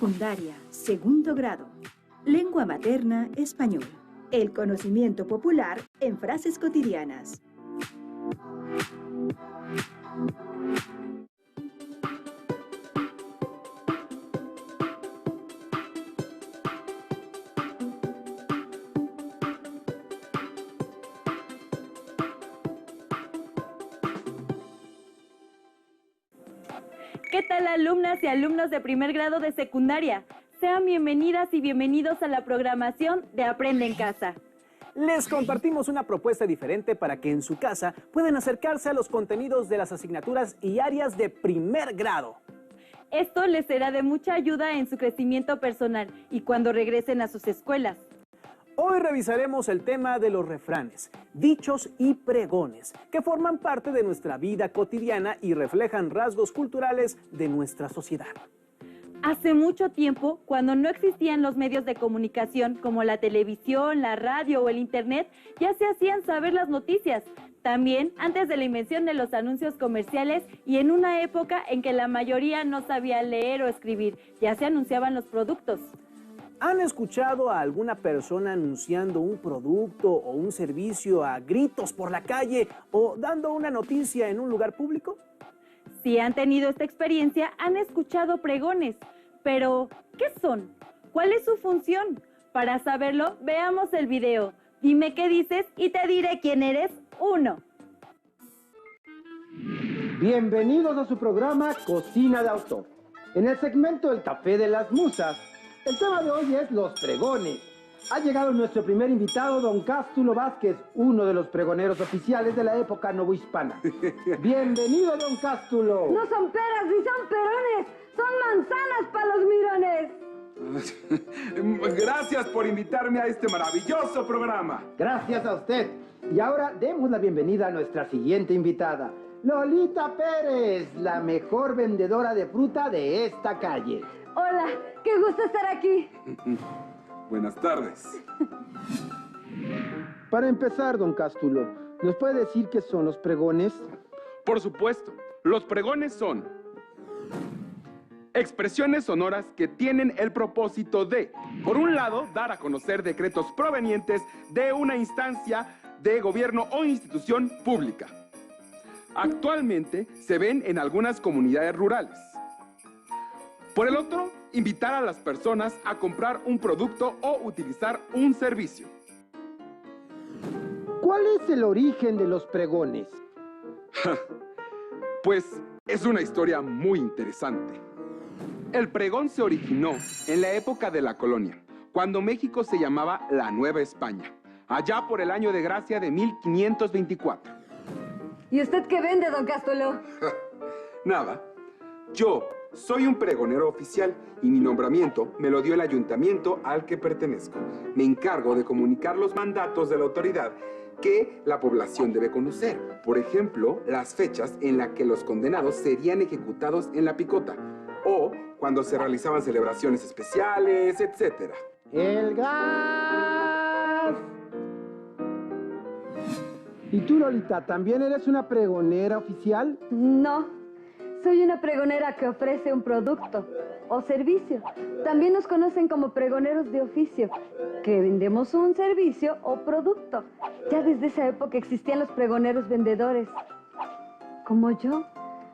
Secundaria, segundo grado. Lengua materna, español. El conocimiento popular en frases cotidianas. ¿Qué tal, alumnas y alumnos de primer grado de secundaria? Sean bienvenidas y bienvenidos a la programación de Aprende en Casa. Les compartimos una propuesta diferente para que en su casa puedan acercarse a los contenidos de las asignaturas y áreas de primer grado. Esto les será de mucha ayuda en su crecimiento personal y cuando regresen a sus escuelas. Hoy revisaremos el tema de los refranes, dichos y pregones, que forman parte de nuestra vida cotidiana y reflejan rasgos culturales de nuestra sociedad. Hace mucho tiempo, cuando no existían los medios de comunicación como la televisión, la radio o el internet, ya se hacían saber las noticias. También antes de la invención de los anuncios comerciales y en una época en que la mayoría no sabía leer o escribir, ya se anunciaban los productos. ¿Han escuchado a alguna persona anunciando un producto o un servicio a gritos por la calle o dando una noticia en un lugar público? Si han tenido esta experiencia, han escuchado pregones. Pero, ¿qué son? ¿Cuál es su función? Para saberlo, veamos el video. Dime qué dices y te diré quién eres. 1. Bienvenidos a su programa Cocina de Autor. En el segmento El Café de las Musas, el tema de hoy es los pregones. Ha llegado nuestro primer invitado, don Cástulo Vázquez, uno de los pregoneros oficiales de la época novohispana. Bienvenido, don Cástulo. No son peras ni son perones, son manzanas para los mirones. Gracias por invitarme a este maravilloso programa. Gracias a usted. Y ahora demos la bienvenida a nuestra siguiente invitada, Lolita Pérez, la mejor vendedora de fruta de esta calle. Hola, qué gusto estar aquí. Buenas tardes. Para empezar, don Cástulo, ¿nos puede decir qué son los pregones? Por supuesto, los pregones son expresiones sonoras que tienen el propósito de, por un lado, dar a conocer decretos provenientes de una instancia de gobierno o institución pública. Actualmente se ven en algunas comunidades rurales. Por el otro, invitar a las personas a comprar un producto o utilizar un servicio. ¿Cuál es el origen de los pregones? Pues es una historia muy interesante. El pregón se originó en la época de la colonia, cuando México se llamaba la Nueva España, allá por el año de gracia de 1524. ¿Y usted qué vende, don Cástulo? Nada, yo soy un pregonero oficial y mi nombramiento me lo dio el ayuntamiento al que pertenezco. Me encargo de comunicar los mandatos de la autoridad que la población debe conocer. Por ejemplo, las fechas en las que los condenados serían ejecutados en la picota o cuando se realizaban celebraciones especiales, etc. ¡El gas! ¿Y tú, Lolita, también eres una pregonera oficial? No. Soy una pregonera que ofrece un producto o servicio. También nos conocen como pregoneros de oficio, que vendemos un servicio o producto. Ya desde esa época existían los pregoneros vendedores, como yo.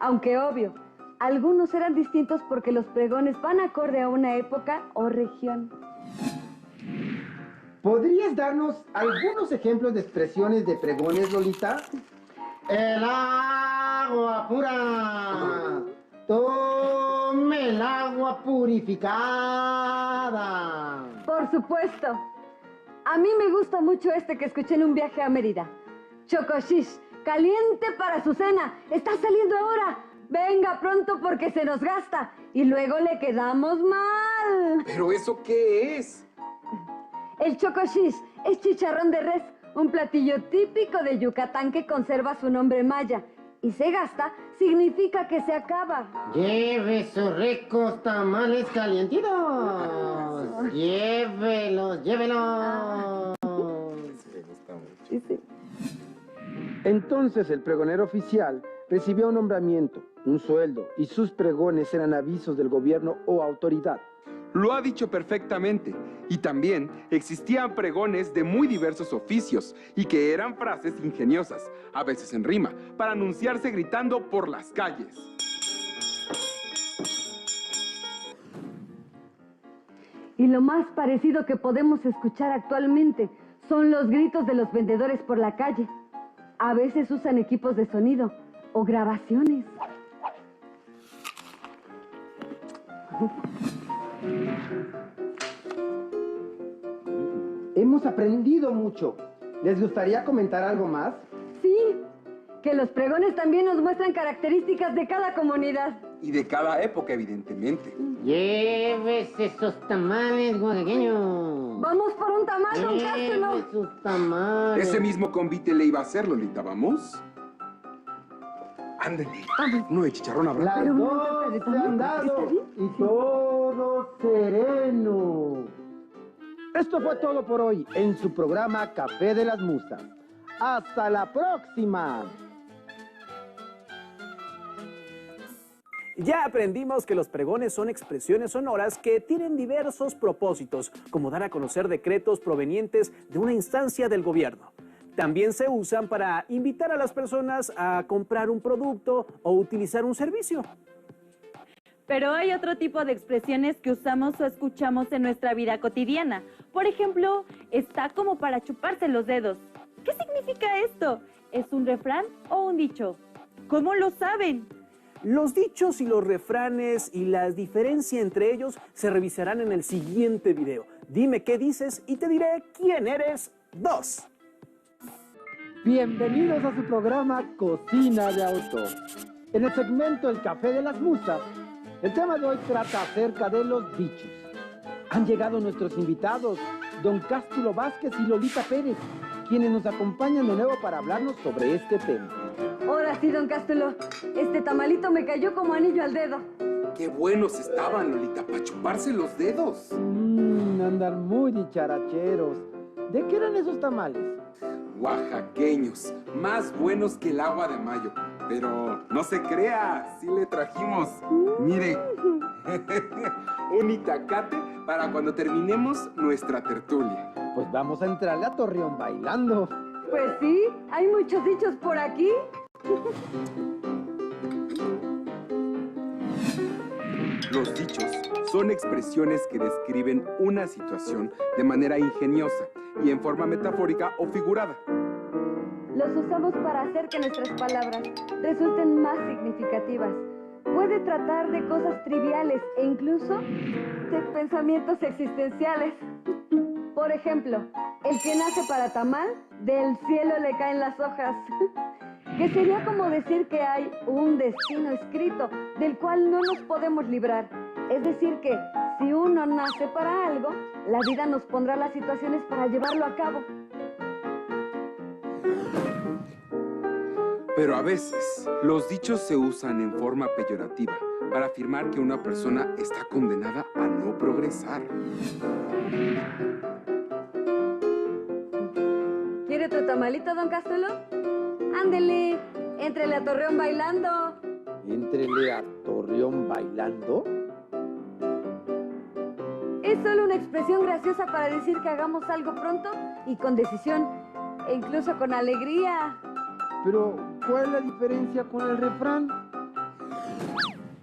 Aunque obvio, algunos eran distintos porque los pregones van acorde a una época o región. ¿Podrías darnos algunos ejemplos de expresiones de pregones, Lolita? ¡El agua pura! ¡Tome el agua purificada! Por supuesto. A mí me gusta mucho este que escuché en un viaje a Mérida. Chocoshish, caliente para su cena. Está saliendo ahora. Venga pronto porque se nos gasta. Y luego le quedamos mal. ¿Pero eso qué es? El chocoshish es chicharrón de res. Un platillo típico de Yucatán que conserva su nombre maya. Y se gasta significa que se acaba. Lleve sus ricos tamales calientitos. Llévelos, llévelos. Me gusta mucho. Sí. Entonces el pregonero oficial recibía un nombramiento, un sueldo, y sus pregones eran avisos del gobierno o autoridad. Lo ha dicho perfectamente. Y también existían pregones de muy diversos oficios y que eran frases ingeniosas, a veces en rima, para anunciarse gritando por las calles. Y lo más parecido que podemos escuchar actualmente son los gritos de los vendedores por la calle. A veces usan equipos de sonido o grabaciones. Hemos aprendido mucho. ¿Les gustaría comentar algo más? Sí, que los pregones también nos muestran características de cada comunidad. Y de cada época, evidentemente. Llévese esos tamales, oaxaqueño. Vamos por un tamal, don Cástulo. Llévese sus tamales. Ese mismo convite le iba a hacer, Lolita, ¿vamos? Ándale. Uno de chicharrón habrá. Las Pero una dos taza de se tamal, han dado ¿está bien? y todo sereno. Esto fue todo por hoy en su programa Café de las Musas. ¡Hasta la próxima! Ya aprendimos que los pregones son expresiones sonoras que tienen diversos propósitos, como dar a conocer decretos provenientes de una instancia del gobierno. También se usan para invitar a las personas a comprar un producto o utilizar un servicio. Pero hay otro tipo de expresiones que usamos o escuchamos en nuestra vida cotidiana. Por ejemplo, está como para chuparse los dedos. ¿Qué significa esto? ¿Es un refrán o un dicho? ¿Cómo lo saben? Los dichos y los refranes y la diferencia entre ellos se revisarán en el siguiente video. Dime qué dices y te diré quién eres 2. Bienvenidos a su programa Cocina de Autor. En el segmento El Café de las Musas, el tema de hoy trata acerca de los dichos. Han llegado nuestros invitados, don Cástulo Vázquez y Lolita Pérez, quienes nos acompañan de nuevo para hablarnos sobre este tema. Ahora sí, don Cástulo. Este tamalito me cayó como anillo al dedo. Qué buenos estaban, Lolita, para chuparse los dedos. Andan muy dicharacheros. ¿De qué eran esos tamales? Oaxaqueños, más buenos que el agua de mayo. Pero no se crea, sí le trajimos. Mire, un itacate para cuando terminemos nuestra tertulia. Pues vamos a entrarle a Torreón bailando. Pues sí, hay muchos dichos por aquí. Los dichos son expresiones que describen una situación de manera ingeniosa y en forma metafórica o figurada. Los usamos para hacer que nuestras palabras resulten más significativas. Puede tratar de cosas triviales e incluso de pensamientos existenciales. Por ejemplo, el que nace para tamal, del cielo le caen las hojas. Que sería como decir que hay un destino escrito del cual no nos podemos librar. Es decir que si uno nace para algo, la vida nos pondrá las situaciones para llevarlo a cabo. Pero a veces, los dichos se usan en forma peyorativa para afirmar que una persona está condenada a no progresar. ¿Quiere otro tamalito, don Cástulo? Ándele, éntrele a Torreón bailando. ¿Éntrele a Torreón bailando? Es solo una expresión graciosa para decir que hagamos algo pronto y con decisión, e incluso con alegría. Pero, ¿cuál es la diferencia con el refrán?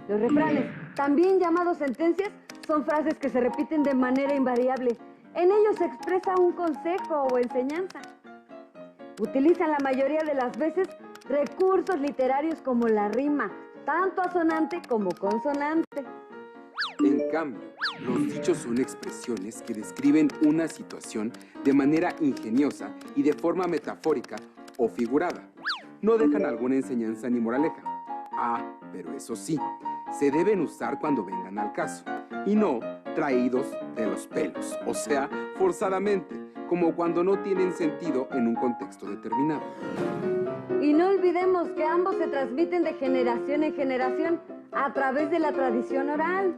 Los refranes, también llamados sentencias, son frases que se repiten de manera invariable. En ellos se expresa un consejo o enseñanza. Utilizan la mayoría de las veces recursos literarios como la rima, tanto asonante como consonante. En cambio, los dichos son expresiones que describen una situación de manera ingeniosa y de forma metafórica o figurada. No dejan alguna enseñanza ni moraleja. Pero eso sí, se deben usar cuando vengan al caso, y no traídos de los pelos, o sea, forzadamente, como cuando no tienen sentido en un contexto determinado. Y no olvidemos que ambos se transmiten de generación en generación a través de la tradición oral.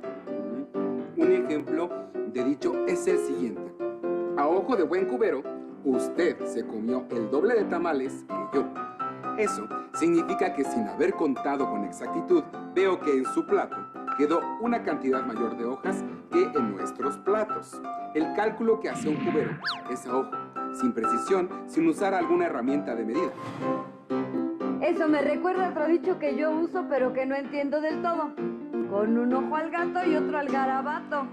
Un ejemplo de dicho es el siguiente. A ojo de buen cubero, usted se comió el doble de tamales que yo. Eso significa que sin haber contado con exactitud, veo que en su plato quedó una cantidad mayor de hojas que en nuestros platos. El cálculo que hace un cubero es a ojo, sin precisión, sin usar alguna herramienta de medida. Eso me recuerda a otro dicho que yo uso, pero que no entiendo del todo. Con un ojo al gato y otro al garabato.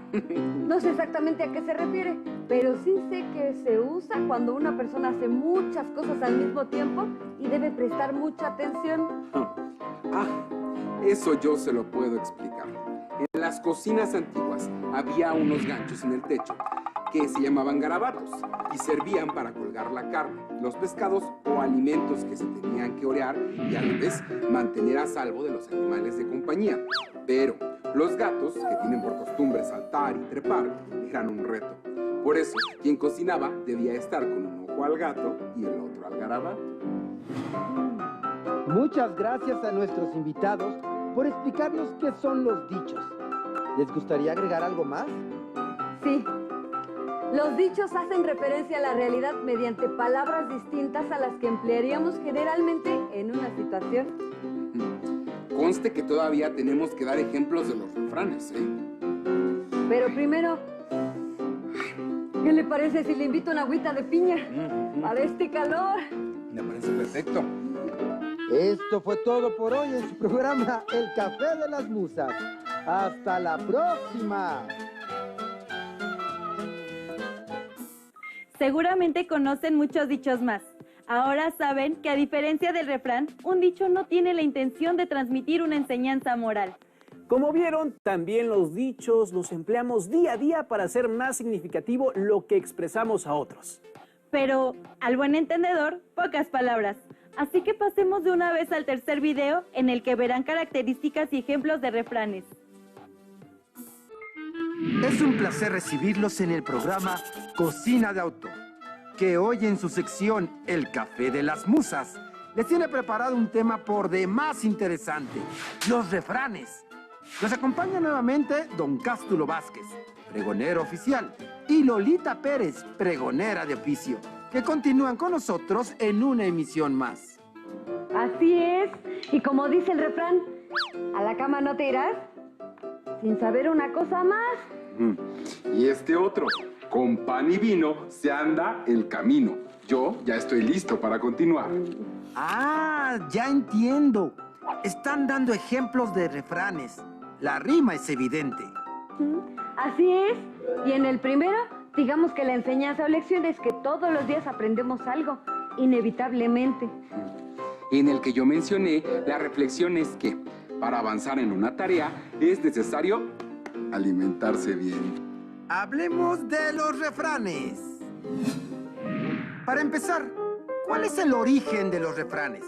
No sé exactamente a qué se refiere, pero sí sé que se usa cuando una persona hace muchas cosas al mismo tiempo y debe prestar mucha atención. Eso yo se lo puedo explicar. En las cocinas antiguas había unos ganchos en el techo que se llamaban garabatos y servían para colgar la carne, los pescados o alimentos que se tenían que orear y a la vez mantener a salvo de los animales de compañía. Pero los gatos, que tienen por costumbre saltar y trepar, eran un reto. Por eso, quien cocinaba debía estar con un ojo al gato y el otro al garabato. Muchas gracias a nuestros invitados por explicarnos qué son los dichos. ¿Les gustaría agregar algo más? Sí. Los dichos hacen referencia a la realidad mediante palabras distintas a las que emplearíamos generalmente en una situación. Conste que todavía tenemos que dar ejemplos de los refranes, ¿eh? Pero primero, ¿qué le parece si le invito una agüita de piña? Para este calor. Me parece perfecto. Esto fue todo por hoy en su programa El Café de las Musas. ¡Hasta la próxima! Seguramente conocen muchos dichos más. Ahora saben que a diferencia del refrán, un dicho no tiene la intención de transmitir una enseñanza moral. Como vieron, también los dichos los empleamos día a día para hacer más significativo lo que expresamos a otros. Pero, al buen entendedor, pocas palabras. Así que pasemos de una vez al tercer video en el que verán características y ejemplos de refranes. Es un placer recibirlos en el programa Cocina de Autor, que hoy en su sección El Café de las Musas les tiene preparado un tema por demás interesante, los refranes. Nos acompaña nuevamente don Cástulo Vázquez, pregonero oficial, y Lolita Pérez, pregonera de oficio, que continúan con nosotros en una emisión más. Así es. Y como dice el refrán, ¿a la cama no te irás sin saber una cosa más? Y este otro, con pan y vino se anda el camino. Yo ya estoy listo para continuar. Ah, ya entiendo. Están dando ejemplos de refranes. La rima es evidente. Así es. Y en el primero, digamos que la enseñanza o lección es que todos los días aprendemos algo, inevitablemente. En el que yo mencioné, la reflexión es que para avanzar en una tarea es necesario alimentarse bien. Hablemos de los refranes. Para empezar, ¿cuál es el origen de los refranes?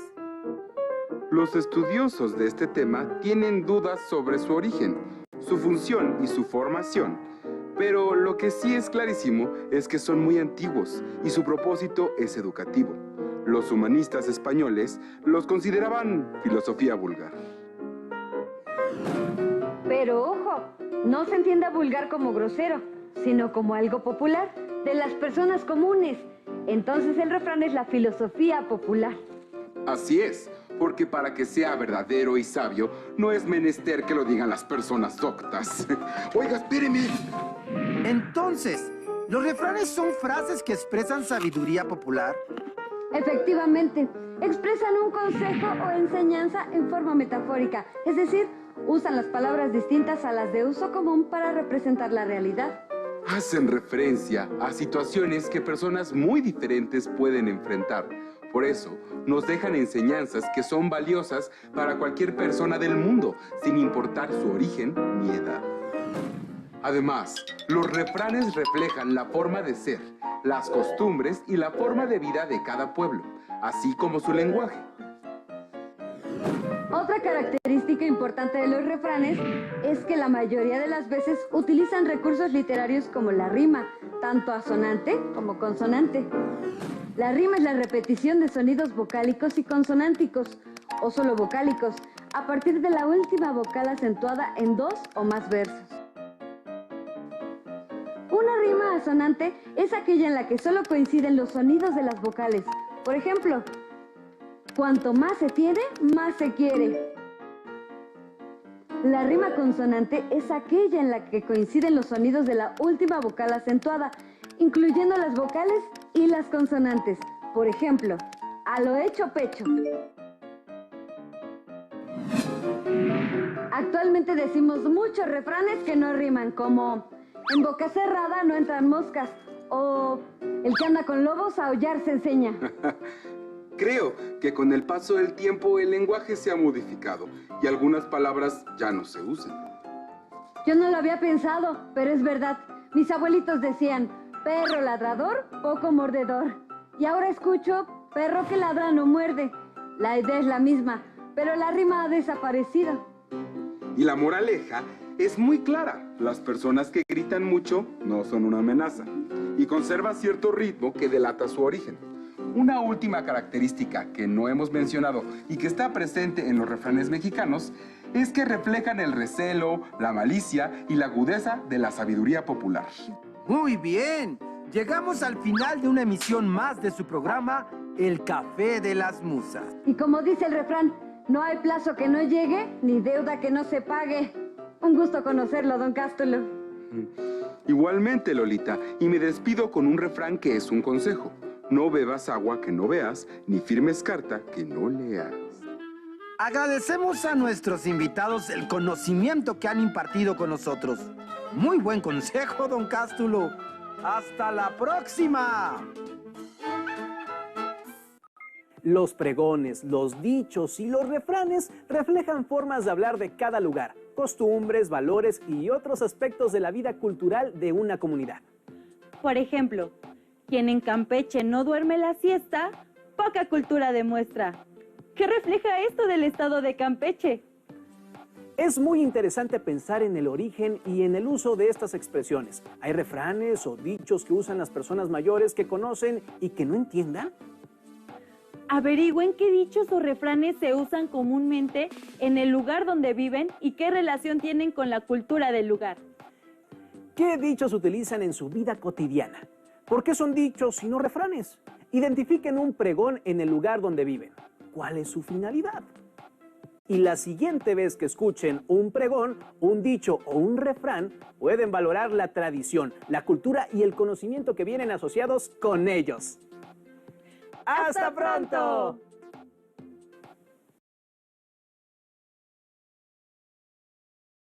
Los estudiosos de este tema tienen dudas sobre su origen, su función y su formación. Pero lo que sí es clarísimo es que son muy antiguos y su propósito es educativo. Los humanistas españoles los consideraban filosofía vulgar. Pero ojo, no se entienda vulgar como grosero, sino como algo popular, de las personas comunes. Entonces el refrán es la filosofía popular. Así es, porque para que sea verdadero y sabio, no es menester que lo digan las personas doctas. Oiga, espéreme. Entonces, ¿los refranes son frases que expresan sabiduría popular? Efectivamente, expresan un consejo o enseñanza en forma metafórica, es decir, usan las palabras distintas a las de uso común para representar la realidad. Hacen referencia a situaciones que personas muy diferentes pueden enfrentar. Por eso, nos dejan enseñanzas que son valiosas para cualquier persona del mundo, sin importar su origen ni edad. Además, los refranes reflejan la forma de ser, las costumbres y la forma de vida de cada pueblo, así como su lenguaje. Otra característica importante de los refranes es que la mayoría de las veces utilizan recursos literarios como la rima, tanto asonante como consonante. La rima es la repetición de sonidos vocálicos y consonánticos, o solo vocálicos, a partir de la última vocal acentuada en dos o más versos. Una rima asonante es aquella en la que solo coinciden los sonidos de las vocales. Por ejemplo, cuanto más se tiene, más se quiere. La rima consonante es aquella en la que coinciden los sonidos de la última vocal acentuada, incluyendo las vocales y las consonantes. Por ejemplo, a lo hecho pecho. Actualmente decimos muchos refranes que no riman, como en boca cerrada no entran moscas, o el que anda con lobos a aullar se enseña. Creo que con el paso del tiempo el lenguaje se ha modificado y algunas palabras ya no se usan. Yo no lo había pensado, pero es verdad. Mis abuelitos decían, perro ladrador, poco mordedor. Y ahora escucho, perro que ladra no muerde. La idea es la misma, pero la rima ha desaparecido. Y la moraleja es muy clara. Las personas que gritan mucho no son una amenaza y conservan cierto ritmo que delata su origen. Una última característica que no hemos mencionado y que está presente en los refranes mexicanos es que reflejan el recelo, la malicia y la agudeza de la sabiduría popular. Muy bien, llegamos al final de una emisión más de su programa, El Café de las Musas. Y como dice el refrán, no hay plazo que no llegue, ni deuda que no se pague. Un gusto conocerlo, don Cástulo. Igualmente, Lolita, y me despido con un refrán que es un consejo. No bebas agua que no veas, ni firmes carta que no leas. Agradecemos a nuestros invitados el conocimiento que han impartido con nosotros. Muy buen consejo, don Cástulo. ¡Hasta la próxima! Los pregones, los dichos y los refranes reflejan formas de hablar de cada lugar, costumbres, valores y otros aspectos de la vida cultural de una comunidad. Por ejemplo, quien en Campeche no duerme la siesta, poca cultura demuestra. ¿Qué refleja esto del estado de Campeche? Es muy interesante pensar en el origen y en el uso de estas expresiones. ¿Hay refranes o dichos que usan las personas mayores que conocen y que no entiendan? Averigüen qué dichos o refranes se usan comúnmente en el lugar donde viven y qué relación tienen con la cultura del lugar. ¿Qué dichos utilizan en su vida cotidiana? ¿Por qué son dichos y no refranes? Identifiquen un pregón en el lugar donde viven. ¿Cuál es su finalidad? Y la siguiente vez que escuchen un pregón, un dicho o un refrán, pueden valorar la tradición, la cultura y el conocimiento que vienen asociados con ellos. ¡Hasta pronto!